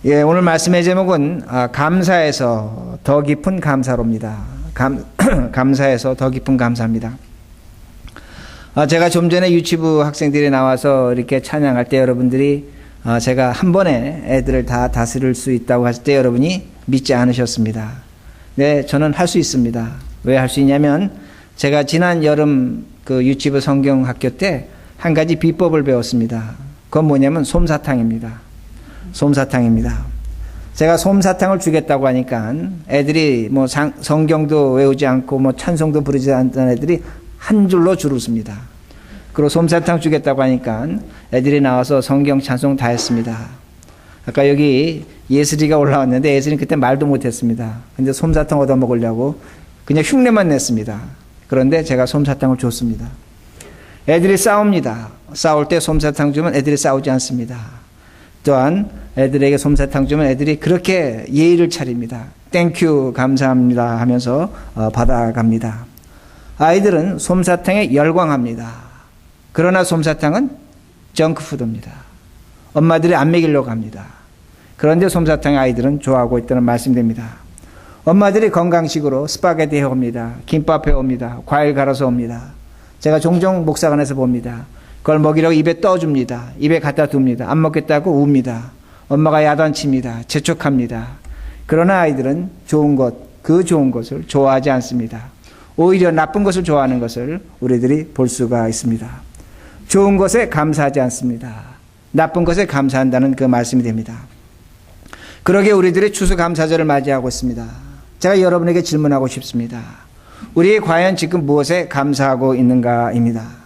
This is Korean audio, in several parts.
예, 오늘 말씀의 제목은 감사에서 더 깊은 감사로입니다. 감사에서 더 깊은 감사입니다. 제가 좀 전에 유치부 학생들이 나와서 이렇게 찬양할 때 여러분들이 제가 한 번에 애들을 다 다스릴 수 있다고 하실 때 여러분이 믿지 않으셨습니다. 네, 저는 할 수 있습니다. 왜 할 수 있냐면 제가 지난 여름 그 유치부 성경학교 때 한 가지 비법을 배웠습니다. 그건 뭐냐면 솜사탕입니다. 솜사탕입니다. 제가 솜사탕을 주겠다고 하니까 애들이 뭐 성경도 외우지 않고 뭐 찬송도 부르지 않던 애들이 한 줄로 줄을 섭니다. 그리고 솜사탕 주겠다고 하니까 애들이 나와서 성경 찬송 다 했습니다. 아까 여기 예슬이가 올라왔는데 예슬이는 그때 말도 못했습니다. 근데 솜사탕 얻어 먹으려고 그냥 흉내만 냈습니다. 그런데 제가 솜사탕을 줬습니다. 애들이 싸웁니다. 싸울 때 솜사탕 주면 애들이 싸우지 않습니다. 또한 애들에게 솜사탕 주면 애들이 그렇게 예의를 차립니다. 땡큐 감사합니다 하면서 받아갑니다. 아이들은 솜사탕에 열광합니다. 그러나 솜사탕은 정크푸드입니다. 엄마들이 안 먹이려고 합니다. 그런데 솜사탕 아이들은 좋아하고 있다는 말씀됩니다. 엄마들이 건강식으로 스파게티 해옵니다. 김밥 해옵니다. 과일 갈아서 옵니다. 제가 종종 목사관에서 봅니다. 그걸 먹이려고 입에 떠줍니다. 입에 갖다 둡니다. 안 먹겠다고 웁니다. 엄마가 야단칩니다. 재촉합니다. 그러나 아이들은 좋은 것, 그 좋은 것을 좋아하지 않습니다. 오히려 나쁜 것을 좋아하는 것을 우리들이 볼 수가 있습니다. 좋은 것에 감사하지 않습니다. 나쁜 것에 감사한다는 그 말씀이 됩니다. 그러게 우리들이 추수감사절을 맞이하고 있습니다. 제가 여러분에게 질문하고 싶습니다. 우리 과연 지금 무엇에 감사하고 있는가입니다.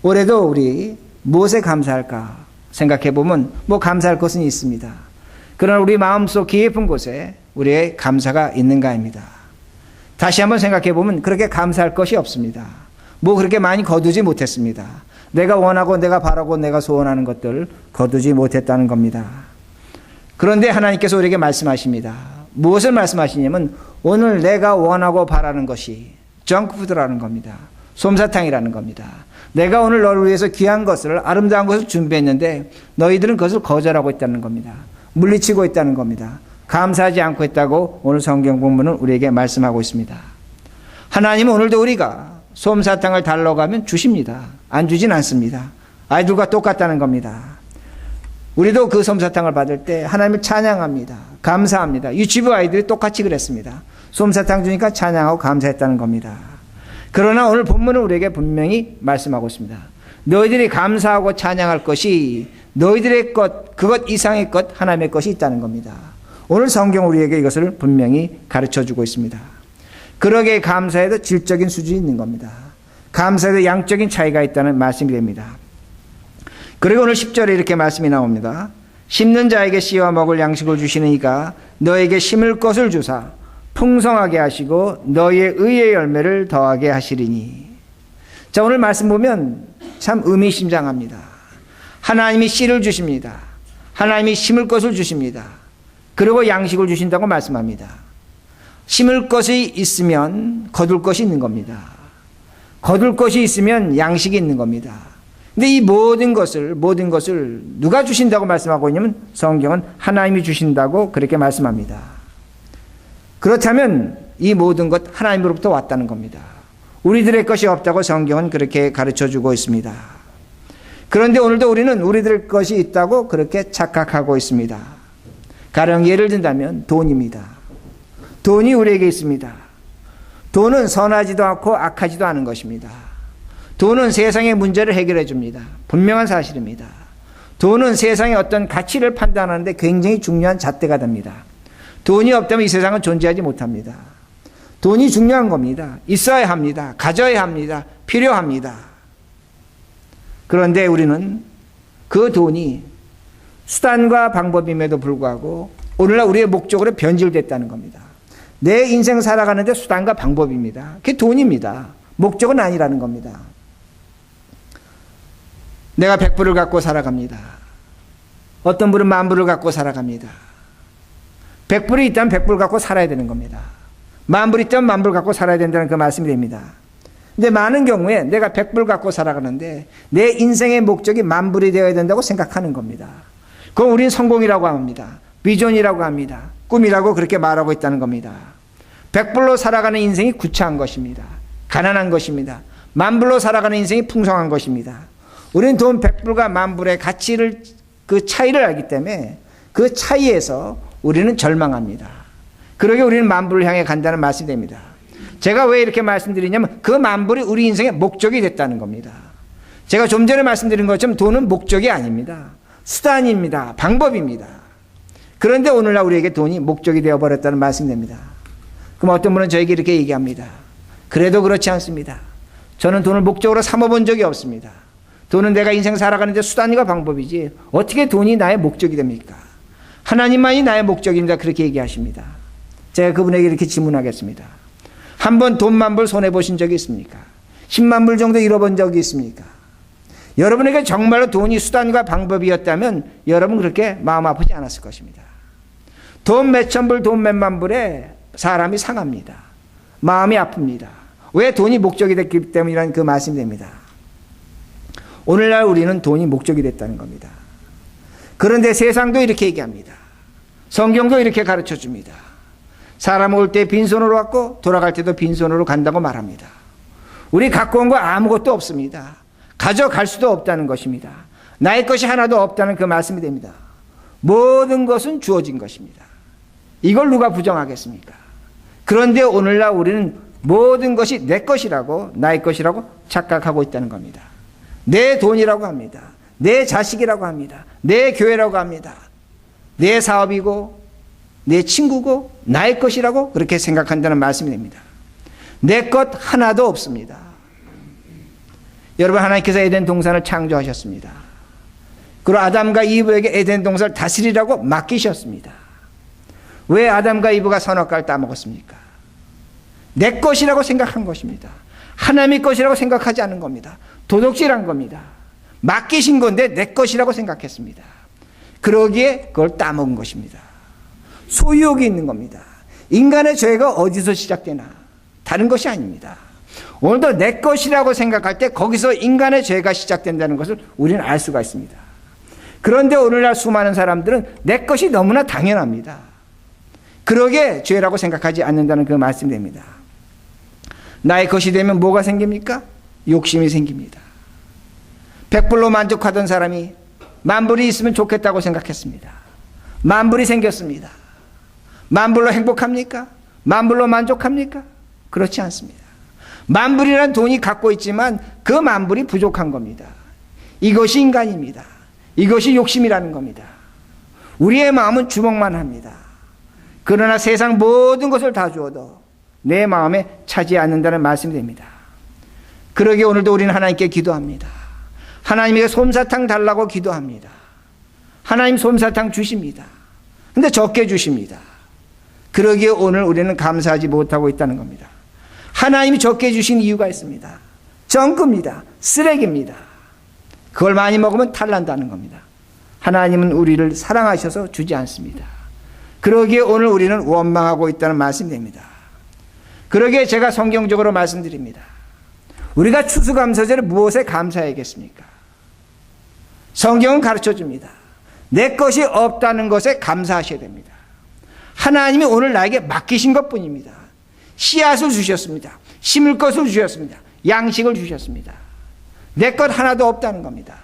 올해도 우리 무엇에 감사할까 생각해 보면 뭐 감사할 것은 있습니다. 그러나 우리 마음속 깊은 곳에 우리의 감사가 있는가입니다. 다시 한번 생각해 보면 그렇게 감사할 것이 없습니다. 뭐 그렇게 많이 거두지 못했습니다. 내가 원하고 내가 바라고 내가 소원하는 것들 거두지 못했다는 겁니다. 그런데 하나님께서 우리에게 말씀하십니다. 무엇을 말씀하시냐면 오늘 내가 원하고 바라는 것이 정크푸드라는 겁니다. 솜사탕이라는 겁니다. 내가 오늘 너를 위해서 귀한 것을 아름다운 것을 준비했는데 너희들은 그것을 거절하고 있다는 겁니다. 물리치고 있다는 겁니다. 감사하지 않고 있다고 오늘 성경 본문은 우리에게 말씀하고 있습니다. 하나님은 오늘도 우리가 솜사탕을 달라고 하면 주십니다. 안 주진 않습니다. 아이들과 똑같다는 겁니다. 우리도 그 솜사탕을 받을 때 하나님을 찬양합니다. 감사합니다. 유치부 아이들이 똑같이 그랬습니다. 솜사탕 주니까 찬양하고 감사했다는 겁니다. 그러나 오늘 본문은 우리에게 분명히 말씀하고 있습니다. 너희들이 감사하고 찬양할 것이 너희들의 것, 그것 이상의 것, 하나님의 것이 있다는 겁니다. 오늘 성경 우리에게 이것을 분명히 가르쳐주고 있습니다. 그러게 감사에도 질적인 수준이 있는 겁니다. 감사에도 양적인 차이가 있다는 말씀이 됩니다. 그리고 오늘 10절에 이렇게 말씀이 나옵니다. 심는 자에게 씨와 먹을 양식을 주시는 이가 너에게 심을 것을 주사 풍성하게 하시고 너희의 의의 열매를 더하게 하시리니. 자, 오늘 말씀 보면 참 의미심장합니다. 하나님이 씨를 주십니다. 하나님이 심을 것을 주십니다. 그리고 양식을 주신다고 말씀합니다. 심을 것이 있으면 거둘 것이 있는 겁니다. 거둘 것이 있으면 양식이 있는 겁니다. 근데 이 모든 것을 누가 주신다고 말씀하고 있냐면 성경은 하나님이 주신다고 그렇게 말씀합니다. 그렇다면 이 모든 것 하나님으로부터 왔다는 겁니다. 우리들의 것이 없다고 성경은 그렇게 가르쳐주고 있습니다. 그런데 오늘도 우리는 우리들 것이 있다고 그렇게 착각하고 있습니다. 가령 예를 든다면 돈입니다. 돈이 우리에게 있습니다. 돈은 선하지도 않고 악하지도 않은 것입니다. 돈은 세상의 문제를 해결해 줍니다. 분명한 사실입니다. 돈은 세상의 어떤 가치를 판단하는데 굉장히 중요한 잣대가 됩니다. 돈이 없다면 이 세상은 존재하지 못합니다. 돈이 중요한 겁니다. 있어야 합니다. 가져야 합니다. 필요합니다. 그런데 우리는 그 돈이 수단과 방법임에도 불구하고 오늘날 우리의 목적으로 변질됐다는 겁니다. 내 인생 살아가는데 수단과 방법입니다. 그게 돈입니다. 목적은 아니라는 겁니다. 내가 100불을 갖고 살아갑니다. 어떤 분은 10,000불을 갖고 살아갑니다. 100불이 있다면 100불 갖고 살아야 되는 겁니다. 10,000불 있다면 10,000불 갖고 살아야 된다는 그 말씀이 됩니다. 근데 많은 경우에 내가 100불 갖고 살아가는데 내 인생의 목적이 10,000불이 되어야 된다고 생각하는 겁니다. 그건 우리는 성공이라고 합니다. 비전이라고 합니다. 꿈이라고 그렇게 말하고 있다는 겁니다. 백불로 살아가는 인생이 구차한 것입니다. 가난한 것입니다. 만불로 살아가는 인생이 풍성한 것입니다. 우리는 돈 100불과 만불의 가치를, 그 차이를 알기 때문에 그 차이에서 우리는 절망합니다. 그러게 우리는 만불을 향해 간다는 말씀이 됩니다. 제가 왜 이렇게 말씀드리냐면 그 만불이 우리 인생의 목적이 됐다는 겁니다. 제가 좀 전에 말씀드린 것처럼 돈은 목적이 아닙니다. 수단입니다. 방법입니다. 그런데 오늘날 우리에게 돈이 목적이 되어버렸다는 말씀이 됩니다. 그럼 어떤 분은 저에게 이렇게 얘기합니다. 그래도 그렇지 않습니다. 저는 돈을 목적으로 삼아본 적이 없습니다. 돈은 내가 인생 살아가는데 수단이고 방법이지 어떻게 돈이 나의 목적이 됩니까? 하나님만이 나의 목적입니다. 그렇게 얘기하십니다. 제가 그분에게 이렇게 질문하겠습니다. 한번 돈 만불 손해보신 적이 있습니까? 10만 불 정도 잃어본 적이 있습니까? 여러분에게 정말로 돈이 수단과 방법이었다면 여러분 그렇게 마음 아프지 않았을 것입니다. 돈 몇천 불, 돈 몇만 불에 사람이 상합니다. 마음이 아픕니다. 왜? 돈이 목적이 됐기 때문이라는 그 말씀이 됩니다. 오늘날 우리는 돈이 목적이 됐다는 겁니다. 그런데 세상도 이렇게 얘기합니다. 성경도 이렇게 가르쳐 줍니다. 사람 올 때 빈손으로 왔고 돌아갈 때도 빈손으로 간다고 말합니다. 우리 갖고 온 거 아무것도 없습니다. 가져갈 수도 없다는 것입니다. 나의 것이 하나도 없다는 그 말씀이 됩니다. 모든 것은 주어진 것입니다. 이걸 누가 부정하겠습니까? 그런데 오늘날 우리는 모든 것이 내 것이라고, 나의 것이라고 착각하고 있다는 겁니다. 내 돈이라고 합니다. 내 자식이라고 합니다. 내 교회라고 합니다. 내 사업이고 내 친구고 나의 것이라고 그렇게 생각한다는 말씀이 됩니다. 내 것 하나도 없습니다. 여러분, 하나님께서 에덴 동산을 창조하셨습니다. 그리고 아담과 이브에게 에덴 동산을 다스리라고 맡기셨습니다. 왜 아담과 이브가 선악과를 따먹었습니까? 내 것이라고 생각한 것입니다. 하나님의 것이라고 생각하지 않은 겁니다. 도둑질한 겁니다. 맡기신 건데 내 것이라고 생각했습니다. 그러기에 그걸 따먹은 것입니다. 소유욕이 있는 겁니다. 인간의 죄가 어디서 시작되나? 다른 것이 아닙니다. 오늘도 내 것이라고 생각할 때 거기서 인간의 죄가 시작된다는 것을 우리는 알 수가 있습니다. 그런데 오늘날 수많은 사람들은 내 것이 너무나 당연합니다. 그러게 죄라고 생각하지 않는다는 그 말씀이 됩니다. 나의 것이 되면 뭐가 생깁니까? 욕심이 생깁니다. 100불로 만족하던 사람이 만불이 있으면 좋겠다고 생각했습니다. 만불이 생겼습니다. 만불로 행복합니까? 만불로 만족합니까? 그렇지 않습니다. 만불이라는 돈이 갖고 있지만 그 만불이 부족한 겁니다. 이것이 인간입니다. 이것이 욕심이라는 겁니다. 우리의 마음은 주먹만 합니다. 그러나 세상 모든 것을 다 주어도 내 마음에 차지 않는다는 말씀이 됩니다. 그러기에 오늘도 우리는 하나님께 기도합니다. 하나님에게 솜사탕 달라고 기도합니다. 하나님 솜사탕 주십니다. 근데 적게 주십니다. 그러기에 오늘 우리는 감사하지 못하고 있다는 겁니다. 하나님이 적게 주신 이유가 있습니다. 정크입니다. 쓰레기입니다. 그걸 많이 먹으면 탈난다는 겁니다. 하나님은 우리를 사랑하셔서 주지 않습니다. 그러기에 오늘 우리는 원망하고 있다는 말씀이 됩니다. 그러기에 제가 성경적으로 말씀드립니다. 우리가 추수감사절에 무엇에 감사해야겠습니까? 성경은 가르쳐줍니다. 내 것이 없다는 것에 감사하셔야 됩니다. 하나님이 오늘 나에게 맡기신 것뿐입니다. 씨앗을 주셨습니다. 심을 것을 주셨습니다. 양식을 주셨습니다. 내 것 하나도 없다는 겁니다.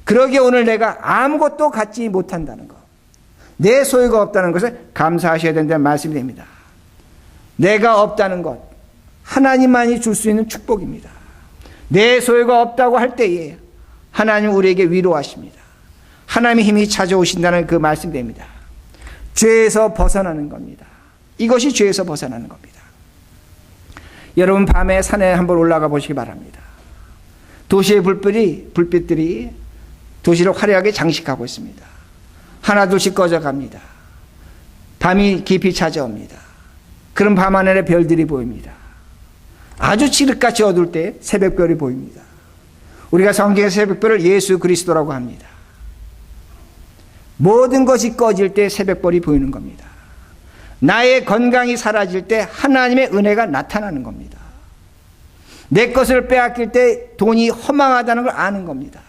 그러기에 오늘 내가 아무것도 갖지 못한다는 것, 내 소유가 없다는 것에 감사하셔야 된다는 말씀이 됩니다. 내가 없다는 것, 하나님만이 줄 수 있는 축복입니다. 내 소유가 없다고 할 때에 하나님 우리에게 위로하십니다. 하나님의 힘이 찾아오신다는 그 말씀이 됩니다. 죄에서 벗어나는 겁니다. 이것이 죄에서 벗어나는 겁니다. 여러분, 밤에 산에 한번 올라가 보시기 바랍니다. 도시의 불빛들이 도시를 화려하게 장식하고 있습니다. 하나둘씩 꺼져갑니다. 밤이 깊이 찾아옵니다. 그럼 밤하늘에 별들이 보입니다. 아주 칠흑같이 어두울 때 새벽별이 보입니다. 우리가 성경의 새벽별을 예수 그리스도라고 합니다. 모든 것이 꺼질 때 새벽별이 보이는 겁니다. 나의 건강이 사라질 때 하나님의 은혜가 나타나는 겁니다. 내 것을 빼앗길 때 돈이 허망하다는 걸 아는 겁니다.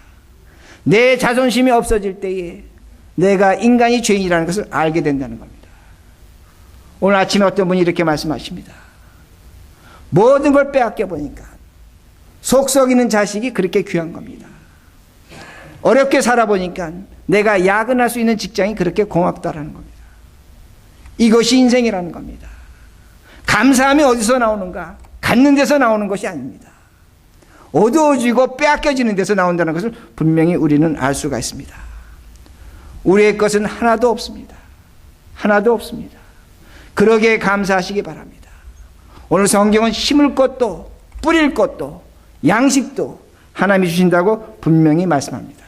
내 자존심이 없어질 때에 내가 인간이 죄인이라는 것을 알게 된다는 겁니다. 오늘 아침에 어떤 분이 이렇게 말씀하십니다. 모든 걸 빼앗겨 보니까 속 썩이는 자식이 그렇게 귀한 겁니다. 어렵게 살아보니까 내가 야근할 수 있는 직장이 그렇게 고맙다라는 겁니다. 이것이 인생이라는 겁니다. 감사함이 어디서 나오는가? 갖는 데서 나오는 것이 아닙니다. 어두워지고 빼앗겨지는 데서 나온다는 것을 분명히 우리는 알 수가 있습니다. 우리의 것은 하나도 없습니다. 하나도 없습니다. 그러기에 감사하시기 바랍니다. 오늘 성경은 심을 것도 뿌릴 것도 양식도 하나님이 주신다고 분명히 말씀합니다.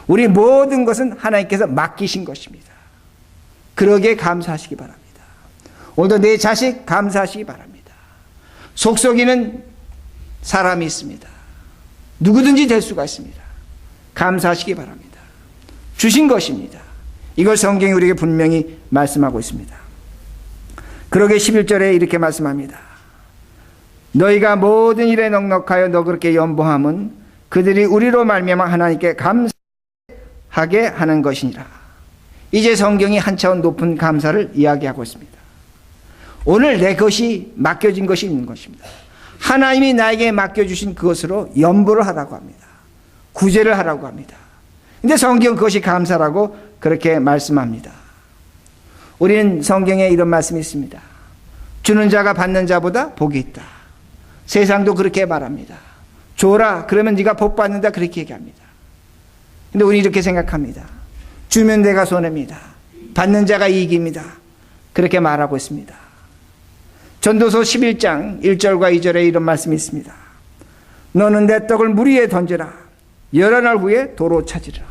우리 모든 것은 하나님께서 맡기신 것입니다. 그러기에 감사하시기 바랍니다. 오늘도 내 자식 감사하시기 바랍니다. 속썩이는 사람이 있습니다. 누구든지 될 수가 있습니다. 감사하시기 바랍니다. 주신 것입니다. 이걸 성경이 우리에게 분명히 말씀하고 있습니다. 그러게 11절에 이렇게 말씀합니다. 너희가 모든 일에 넉넉하여 너그럽게 연보함은 그들이 우리로 말미암아 하나님께 감사하게 하는 것이니라. 이제 성경이 한 차원 높은 감사를 이야기하고 있습니다. 오늘 내 것이 맡겨진 것이 있는 것입니다. 하나님이 나에게 맡겨주신 그것으로 연보를 하라고 합니다. 구제를 하라고 합니다. 근데 성경 그것이 감사라고 그렇게 말씀합니다. 우리는 성경에 이런 말씀이 있습니다. 주는 자가 받는 자보다 복이 있다. 세상도 그렇게 말합니다. 줘라 그러면 네가 복 받는다 그렇게 얘기합니다. 근데 우리 이렇게 생각합니다. 주면 내가 손해입니다. 받는 자가 이익입니다. 그렇게 말하고 있습니다. 전도서 11장 1절과 2절에 이런 말씀이 있습니다. 너는 내 떡을 물 위에 던져라. 여러 날 후에 도로 찾으라.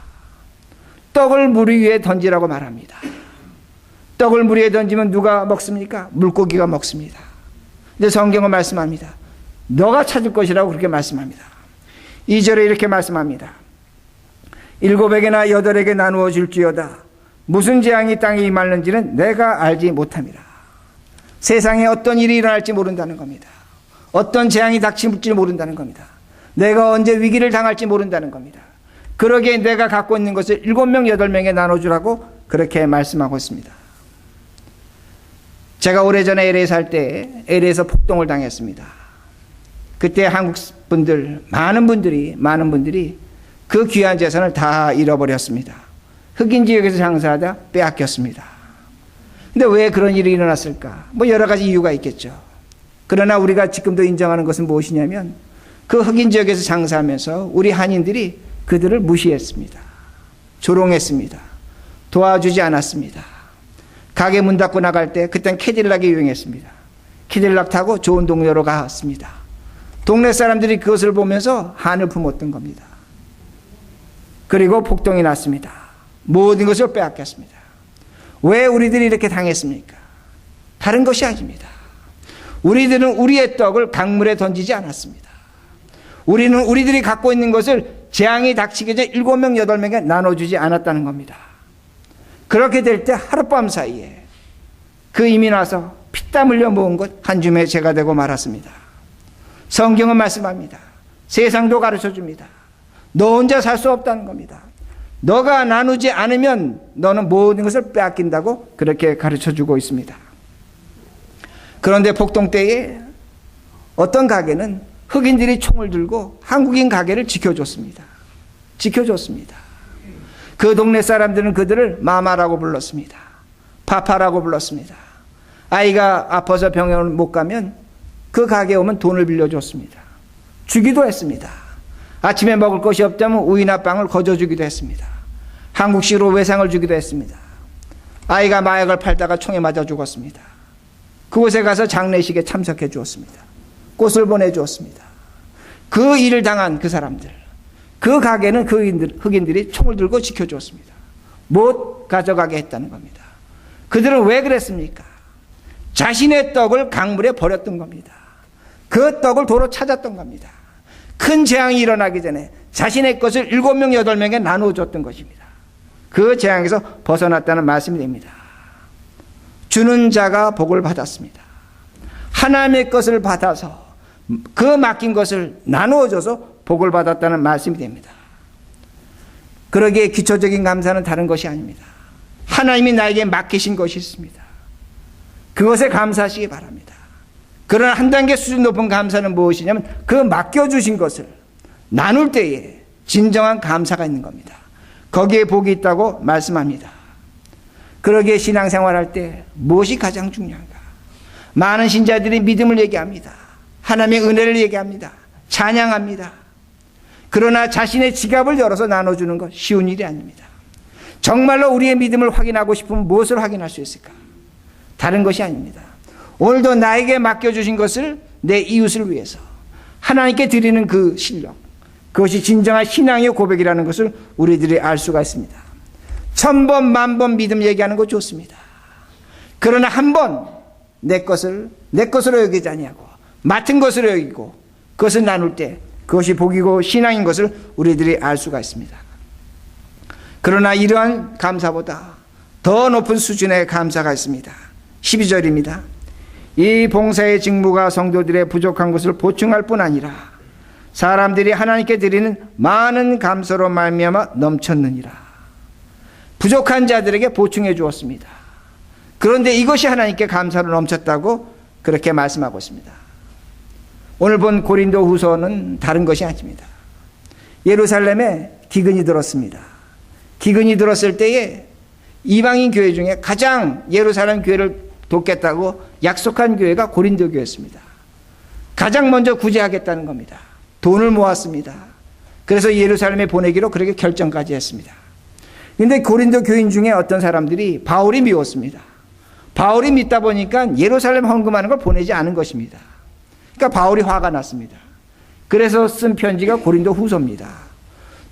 떡을 물 위에 던지라고 말합니다. 떡을 물 위에 던지면 누가 먹습니까? 물고기가 먹습니다. 근데 성경은 말씀합니다. 너가 찾을 것이라고 그렇게 말씀합니다. 2절에 이렇게 말씀합니다. 7에게나 8에게 나누어 줄지어다. 무슨 재앙이 땅에 임하는지는 내가 알지 못함이라. 세상에 어떤 일이 일어날지 모른다는 겁니다. 어떤 재앙이 닥칠지 모른다는 겁니다. 내가 언제 위기를 당할지 모른다는 겁니다. 그러기에 내가 갖고 있는 것을 7명, 8명에 나눠주라고 그렇게 말씀하고 있습니다. 제가 오래전에 LA에 살 때 LA에서 폭동을 당했습니다. 그때 한국 분들, 많은 분들이 그 귀한 재산을 다 잃어버렸습니다. 흑인 지역에서 장사하다 빼앗겼습니다. 근데 왜 그런 일이 일어났을까? 뭐 여러 가지 이유가 있겠죠. 그러나 우리가 지금도 인정하는 것은 무엇이냐면 그 흑인 지역에서 장사하면서 우리 한인들이 그들을 무시했습니다. 조롱했습니다. 도와주지 않았습니다. 가게 문 닫고 나갈 때 그땐 캐딜락이 유행했습니다. 캐딜락 타고 좋은 동네로 갔습니다. 동네 사람들이 그것을 보면서 한을 품었던 겁니다. 그리고 폭동이 났습니다. 모든 것을 빼앗겼습니다. 왜 우리들이 이렇게 당했습니까? 다른 것이 아닙니다. 우리들은 우리의 떡을 강물에 던지지 않았습니다. 우리는 우리들이 갖고 있는 것을 재앙이 닥치기 전에 7명, 8명에 나눠주지 않았다는 겁니다. 그렇게 될 때 하룻밤 사이에 그 이미 나서 피땀 흘려 모은 것 한 줌의 죄가 되고 말았습니다. 성경은 말씀합니다. 세상도 가르쳐줍니다. 너 혼자 살 수 없다는 겁니다. 너가 나누지 않으면 너는 모든 것을 빼앗긴다고 그렇게 가르쳐주고 있습니다. 그런데 폭동 때에 어떤 가게는 흑인들이 총을 들고 한국인 가게를 지켜줬습니다. 그 동네 사람들은 그들을 마마라고 불렀습니다. 파파라고 불렀습니다. 아이가 아파서 병원을 못 가면 그 가게에 오면 돈을 빌려줬습니다. 주기도 했습니다. 아침에 먹을 것이 없다면 우유나 빵을 거저주기도 했습니다. 한국식으로 외상을 주기도 했습니다. 아이가 마약을 팔다가 총에 맞아 죽었습니다. 그곳에 가서 장례식에 참석해 주었습니다. 꽃을 보내주었습니다. 그 일을 당한 그 사람들, 그 가게는 그 흑인들이 총을 들고 지켜주었습니다. 못 가져가게 했다는 겁니다. 그들은 왜 그랬습니까? 자신의 떡을 강물에 버렸던 겁니다. 그 떡을 도로 찾았던 겁니다. 큰 재앙이 일어나기 전에 자신의 것을 7명, 8명에 나누어줬던 것입니다. 그 재앙에서 벗어났다는 말씀이 됩니다. 주는 자가 복을 받았습니다. 하나님의 것을 받아서 그 맡긴 것을 나누어줘서 복을 받았다는 말씀이 됩니다. 그러기에 기초적인 감사는 다른 것이 아닙니다. 하나님이 나에게 맡기신 것이 있습니다. 그것에 감사하시기 바랍니다. 그러나 한 단계 수준 높은 감사는 무엇이냐면 그 맡겨주신 것을 나눌 때에 진정한 감사가 있는 겁니다. 거기에 복이 있다고 말씀합니다. 그러기에 신앙생활할 때 무엇이 가장 중요한가? 많은 신자들이 믿음을 얘기합니다. 하나님의 은혜를 얘기합니다. 찬양합니다. 그러나 자신의 지갑을 열어서 나눠주는 것 쉬운 일이 아닙니다. 정말로 우리의 믿음을 확인하고 싶으면 무엇을 확인할 수 있을까? 다른 것이 아닙니다. 오늘도 나에게 맡겨주신 것을 내 이웃을 위해서 하나님께 드리는 그 실력, 그것이 진정한 신앙의 고백이라는 것을 우리들이 알 수가 있습니다. 1000번, 10,000번 믿음 얘기하는 거 좋습니다. 그러나 한 번 내 것을 내 것으로 여기지 아니하고 맡은 것으로 여기고 그것을 나눌 때 그것이 복이고 신앙인 것을 우리들이 알 수가 있습니다. 그러나 이러한 감사보다 더 높은 수준의 감사가 있습니다. 12절입니다. 이 봉사의 직무가 성도들의 부족한 것을 보충할 뿐 아니라 사람들이 하나님께 드리는 많은 감사로 말미암아 넘쳤느니라. 부족한 자들에게 보충해 주었습니다. 그런데 이것이 하나님께 감사로 넘쳤다고 그렇게 말씀하고 있습니다. 오늘 본 고린도 후서는 다른 것이 아닙니다. 예루살렘에 기근이 들었습니다. 기근이 들었을 때에 이방인 교회 중에 가장 예루살렘 교회를 돕겠다고 약속한 교회가 고린도 교회였습니다. 가장 먼저 구제하겠다는 겁니다. 돈을 모았습니다. 그래서 예루살렘에 보내기로 그렇게 결정까지 했습니다. 그런데 고린도 교인 중에 어떤 사람들이 바울이 미웠습니다. 바울이 믿다 보니까 예루살렘 헌금하는 걸 보내지 않은 것입니다. 그러니까 바울이 화가 났습니다. 그래서 쓴 편지가 고린도 후서입니다.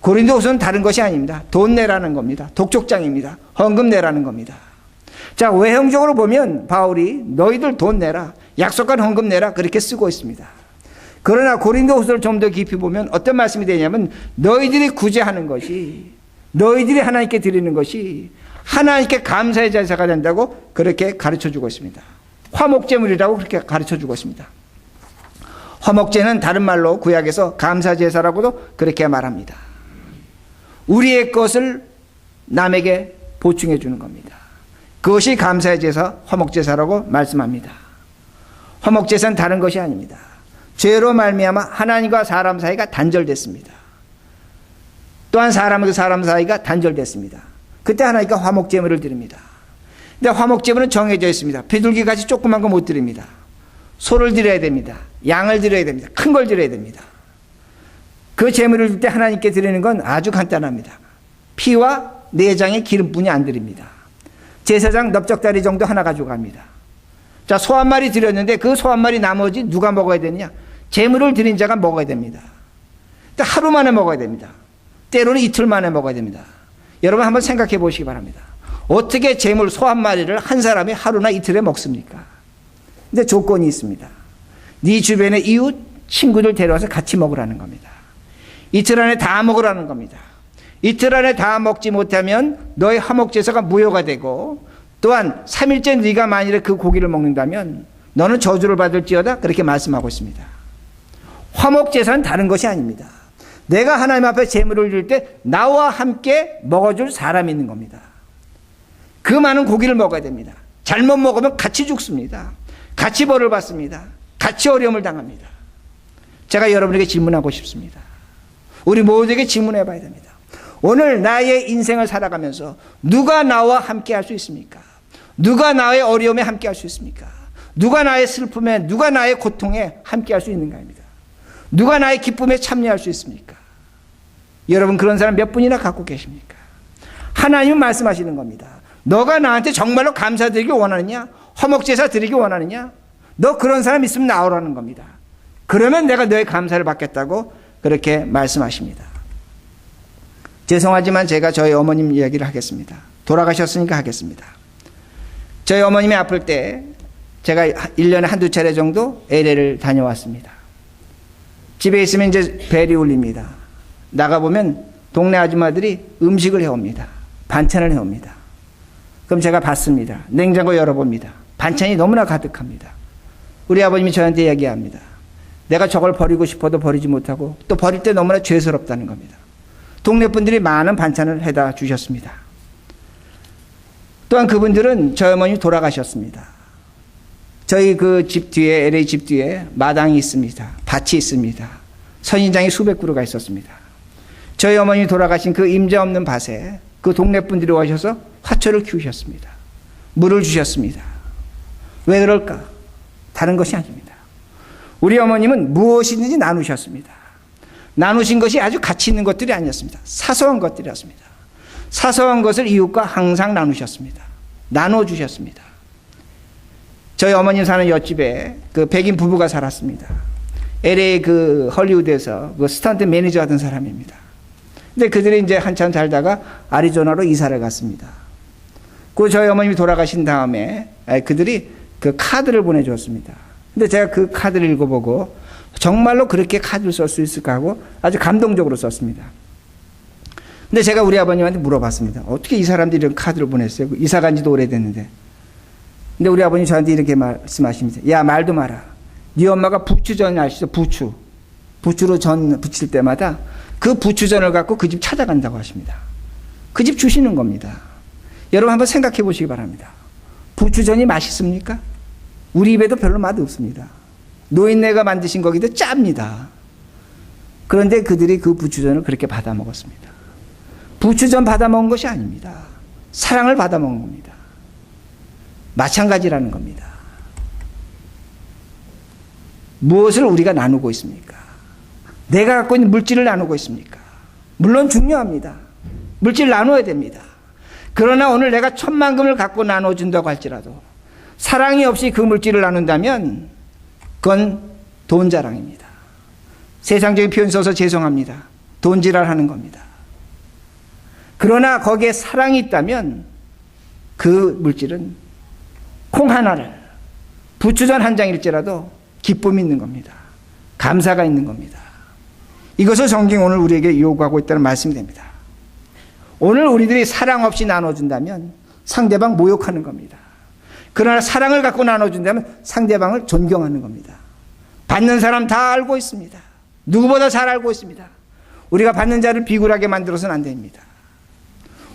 고린도 후서는 다른 것이 아닙니다. 돈 내라는 겁니다. 독촉장입니다. 헌금 내라는 겁니다. 자, 외형적으로 보면 바울이 너희들 돈 내라, 약속한 헌금 내라 그렇게 쓰고 있습니다. 그러나 고린도 후서를 좀 더 깊이 보면 어떤 말씀이 되냐면 너희들이 구제하는 것이, 너희들이 하나님께 드리는 것이 하나님께 감사의 제사가 된다고 그렇게 가르쳐주고 있습니다. 화목제물이라고 그렇게 가르쳐주고 있습니다. 화목제는 다른 말로 구약에서 감사제사라고도 그렇게 말합니다. 우리의 것을 남에게 보충해 주는 겁니다. 그것이 감사의 제사, 화목제사라고 말씀합니다. 화목제사는 다른 것이 아닙니다. 죄로 말미암아 하나님과 사람 사이가 단절됐습니다. 또한 사람과 사람 사이가 단절됐습니다. 그때 하나님께 화목제물을 드립니다. 근데 화목제물은 정해져 있습니다. 비둘기같이 조그만 거 못 드립니다. 소를 드려야 됩니다. 양을 드려야 됩니다. 큰 걸 드려야 됩니다. 그 제물을 줄 때 하나님께 드리는 건 아주 간단합니다. 피와 내장의 기름뿐이 안 드립니다. 제사장 넓적다리 정도 하나 가져갑니다. 자, 소 한 마리 드렸는데 그 소 한 마리 나머지 누가 먹어야 되느냐? 제물을 드린 자가 먹어야 됩니다. 하루 만에 먹어야 됩니다. 때로는 이틀 만에 먹어야 됩니다. 여러분 한번 생각해 보시기 바랍니다. 어떻게 제물 소 한 마리를 한 사람이 하루나 이틀에 먹습니까? 근데 조건이 있습니다. 네 주변의 이웃, 친구들 데려와서 같이 먹으라는 겁니다. 이틀 안에 다 먹으라는 겁니다. 이틀 안에 다 먹지 못하면 너의 화목제사가 무효가 되고 또한 3일째 네가 만일에 그 고기를 먹는다면 너는 저주를 받을지어다 그렇게 말씀하고 있습니다. 화목제사는 다른 것이 아닙니다. 내가 하나님 앞에 제물을 줄 때 나와 함께 먹어줄 사람이 있는 겁니다. 그 많은 고기를 먹어야 됩니다. 잘못 먹으면 같이 죽습니다. 같이 벌을 받습니다. 같이 어려움을 당합니다. 제가 여러분에게 질문하고 싶습니다. 우리 모두에게 질문해 봐야 됩니다. 오늘 나의 인생을 살아가면서 누가 나와 함께 할 수 있습니까? 누가 나의 어려움에 함께 할 수 있습니까? 누가 나의 슬픔에, 누가 나의 고통에 함께 할 수 있는가입니다. 누가 나의 기쁨에 참여할 수 있습니까? 여러분 그런 사람 몇 분이나 갖고 계십니까? 하나님은 말씀하시는 겁니다. 너가 나한테 정말로 감사드리기 원하느냐? 화목제사 드리기 원하느냐? 너 그런 사람 있으면 나오라는 겁니다. 그러면 내가 너의 감사를 받겠다고 그렇게 말씀하십니다. 죄송하지만 제가 저희 어머님 이야기를 하겠습니다. 돌아가셨으니까 하겠습니다. 저희 어머님이 아플 때 제가 1년에 한두 차례 정도 LA를 다녀왔습니다. 집에 있으면 이제 벨이 울립니다. 나가보면 동네 아줌마들이 음식을 해옵니다. 반찬을 해옵니다. 그럼 제가 받습니다. 냉장고 열어봅니다. 반찬이 너무나 가득합니다. 우리 아버님이 저한테 이야기합니다. 내가 저걸 버리고 싶어도 버리지 못하고 또 버릴 때 너무나 죄스럽다는 겁니다. 동네 분들이 많은 반찬을 해다 주셨습니다. 또한 그분들은 저희 어머니 돌아가셨습니다. 저희 그 집 뒤에, LA 집 뒤에 마당이 있습니다. 밭이 있습니다. 선인장이 수백 그루가 있었습니다. 저희 어머니 돌아가신 그 임자 없는 밭에 그 동네 분들이 오셔서 화초를 키우셨습니다. 물을 주셨습니다. 왜 그럴까? 다른 것이 아닙니다. 우리 어머님은 무엇이든지 나누셨습니다. 나누신 것이 아주 가치 있는 것들이 아니었습니다. 사소한 것들이었습니다. 사소한 것을 이웃과 항상 나누셨습니다. 나눠주셨습니다. 저희 어머님 사는 옆집에 그 백인 부부가 살았습니다. LA 그 헐리우드에서 그 스턴트 매니저 하던 사람입니다. 근데 그들이 이제 한참 살다가 아리조나로 이사를 갔습니다. 그 저희 어머님이 돌아가신 다음에 그들이 그 카드를 보내주었습니다. 근데 제가 그 카드를 읽어보고 정말로 그렇게 카드를 쓸 수 있을까 하고 아주 감동적으로 썼습니다. 근데 제가 우리 아버님한테 물어봤습니다. 어떻게 이 사람들이 이런 카드를 보냈어요? 이사 간 지도 오래됐는데. 근데 우리 아버님이 저한테 이렇게 말씀하십니다. 야, 말도 마라. 네 엄마가 부추전 아시죠? 부추로 전 부칠 때마다 그 부추전을 갖고 그 집 찾아간다고 하십니다. 그 집 주시는 겁니다. 여러분 한번 생각해 보시기 바랍니다. 부추전이 맛있습니까? 우리 입에도 별로 맛 없습니다. 노인네가 만드신 거기도 짭니다. 그런데 그들이 그 부추전을 그렇게 받아 먹었습니다. 부추전 받아 먹은 것이 아닙니다. 사랑을 받아 먹은 겁니다. 마찬가지라는 겁니다. 무엇을 우리가 나누고 있습니까? 내가 갖고 있는 물질을 나누고 있습니까? 물론 중요합니다. 물질 나눠야 됩니다. 그러나 오늘 내가 10,000,000금을 갖고 나눠준다고 할지라도 사랑이 없이 그 물질을 나눈다면 그건 돈 자랑입니다. 세상적인 표현 써서 죄송합니다. 돈지랄 하는 겁니다. 그러나 거기에 사랑이 있다면 그 물질은 콩 하나를, 부추전 한 장일지라도 기쁨이 있는 겁니다. 감사가 있는 겁니다. 이것을 성경이 오늘 우리에게 요구하고 있다는 말씀이 됩니다. 오늘 우리들이 사랑 없이 나눠준다면 상대방 모욕하는 겁니다. 그러나 사랑을 갖고 나눠준다면 상대방을 존경하는 겁니다. 받는 사람 다 알고 있습니다. 누구보다 잘 알고 있습니다. 우리가 받는 자를 비굴하게 만들어서는 안 됩니다.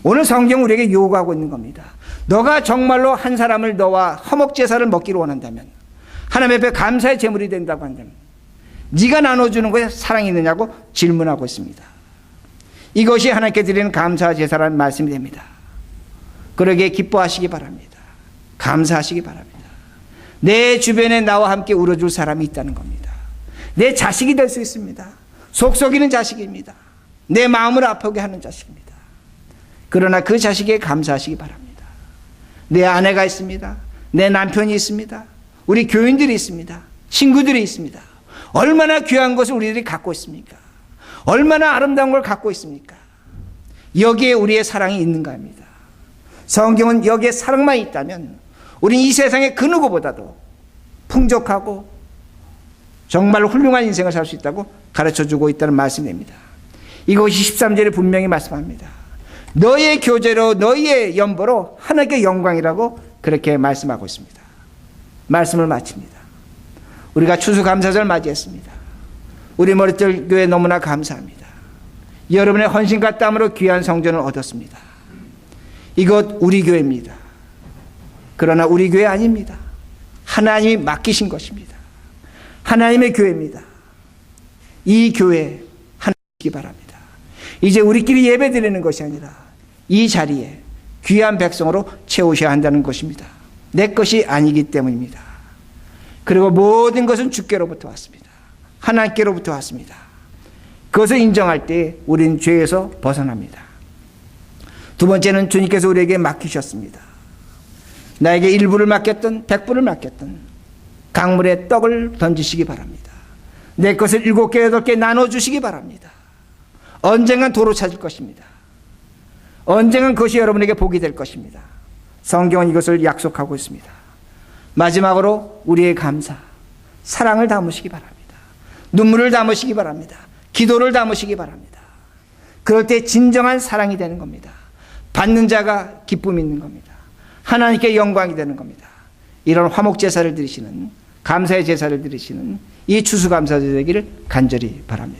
오늘 성경 우리에게 요구하고 있는 겁니다. 너가 정말로 한 사람을 너와 화목제사를 먹기를 원한다면, 하나님 앞에 감사의 제물이 된다고 한다면 네가 나눠주는 것에 사랑이 있느냐고 질문하고 있습니다. 이것이 하나님께 드리는 감사 제사라는 말씀이 됩니다. 그러기에 기뻐하시기 바랍니다. 감사하시기 바랍니다. 내 주변에 나와 함께 울어줄 사람이 있다는 겁니다. 내 자식이 될 수 있습니다. 속 썩이는 자식입니다. 내 마음을 아프게 하는 자식입니다. 그러나 그 자식에게 감사하시기 바랍니다. 내 아내가 있습니다. 내 남편이 있습니다. 우리 교인들이 있습니다. 친구들이 있습니다. 얼마나 귀한 것을 우리들이 갖고 있습니까? 얼마나 아름다운 걸 갖고 있습니까? 여기에 우리의 사랑이 있는가 합니다. 성경은 여기에 사랑만 있다면 우리는 이 세상의 그 누구보다도 풍족하고 정말 훌륭한 인생을 살 수 있다고 가르쳐주고 있다는 말씀입니다. 이것이 13절에 분명히 말씀합니다. 너의 교제로 너희의 연보로 하나님께 영광이라고 그렇게 말씀하고 있습니다. 말씀을 마칩니다. 우리가 추수감사절 맞이했습니다. 우리 머릿들 교회 너무나 감사합니다. 여러분의 헌신과 땀으로 귀한 성전을 얻었습니다. 이것 우리 교회입니다. 그러나 우리 교회 아닙니다. 하나님이 맡기신 것입니다. 하나님의 교회입니다. 이 교회 하나님께 바랍니다. 이제 우리끼리 예배 드리는 것이 아니라 이 자리에 귀한 백성으로 채우셔야 한다는 것입니다. 내 것이 아니기 때문입니다. 그리고 모든 것은 주께로부터 왔습니다. 하나님께로부터 왔습니다. 그것을 인정할 때 우리는 죄에서 벗어납니다. 두 번째는 주님께서 우리에게 맡기셨습니다. 나에게 1불을 맡겼든 100불을 맡겼든 강물에 떡을 던지시기 바랍니다. 내 것을 7개 8개 나눠주시기 바랍니다. 언젠간 도로 찾을 것입니다. 언젠간 그것이 여러분에게 복이 될 것입니다. 성경은 이것을 약속하고 있습니다. 마지막으로 우리의 감사, 사랑을 담으시기 바랍니다. 눈물을 담으시기 바랍니다. 기도를 담으시기 바랍니다. 그럴 때 진정한 사랑이 되는 겁니다. 받는 자가 기쁨이 있는 겁니다. 하나님께 영광이 되는 겁니다. 이런 화목제사를 드리시는, 감사의 제사를 드리시는 이 추수감사절 되기를 간절히 바랍니다.